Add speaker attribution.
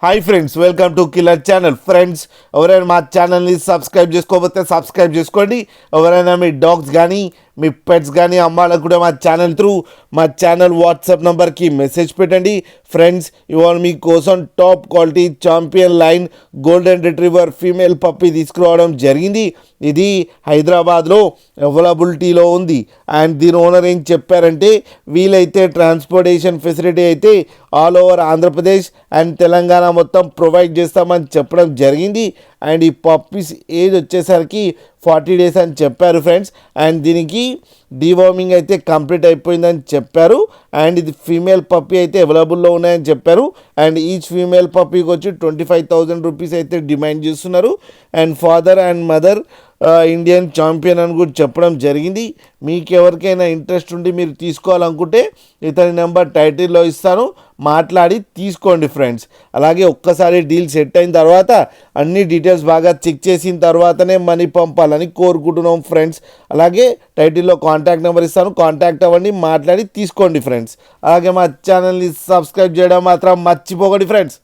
Speaker 1: Hi friends, welcome to killer channel. Friends, ఎవరైనా మా ఛానల్ని సబ్స్క్రైబ్ చేసుకోకపోతే సబ్స్క్రైబ్ చేసుకోండి. ఎవరైనా మీ డాగ్స్ కానీ మీ పెట్స్ కానీ అమ్మాలకు కూడా మా ఛానల్ వాట్సాప్ నెంబర్కి మెసేజ్ పెట్టండి. ఫ్రెండ్స్, ఇవాళ మీకోసం top quality champion line golden retriever female puppy తీసుకురావడం జరిగింది. ఇది హైదరాబాద్లో అవైలబిలిటీలో ఉంది. అండ్ దీని ఓనర్ ఏం చెప్పారంటే, వీలైతే ట్రాన్స్పోర్టేషన్ ఫెసిలిటీ అయితే all over Andhra Pradesh and Telangana మొత్తం ప్రొవైడ్ చేస్తామని చెప్పడం జరిగింది. అండ్ ఈ పప్పీస్ ఏజ్ వచ్చేసరికి 40 days అని చెప్పారు ఫ్రెండ్స్. అండ్ దీనికి డీవార్మింగ్ అయితే కంప్లీట్ అయిపోయిందని చెప్పారు. అండ్ ఇది ఫీమేల్ పప్పీ అయితే అవైలబుల్లో ఉన్నాయని చెప్పారు. అండ్ ఈచ్ ఫీమేల్ పప్పీకి వచ్చి 25,000 రూపీస్ అయితే డిమాండ్ చేస్తున్నారు. And father and mother Indian champion అని కూడా చెప్పడం జరిగింది. మీకు ఎవరికైనా ఇంట్రెస్ట్ ఉండి మీరు తీసుకోవాలనుకుంటే ఇతని నెంబర్ టైటిల్లో ఇస్తాను, మాట్లాడి తీసుకోండి ఫ్రెండ్స్. అలాగే ఒక్కసారి డీల్ సెట్ అయిన తర్వాత అన్ని డీటెయిల్స్ బాగా చెక్ చేసిన తర్వాతనే మనీ పంపాలని కోరుకుంటున్నాం ఫ్రెండ్స్. అలాగే టైటిల్లో కాంటాక్ట్ నెంబర్ ఇస్తాను, కాంటాక్ట్ అవ్వండి, మాట్లాడి తీసుకోండి ఫ్రెండ్స్. అలాగే మా ఛానల్ని సబ్స్క్రైబ్ చేయడం మాత్రం మర్చిపోకండి ఫ్రెండ్స్.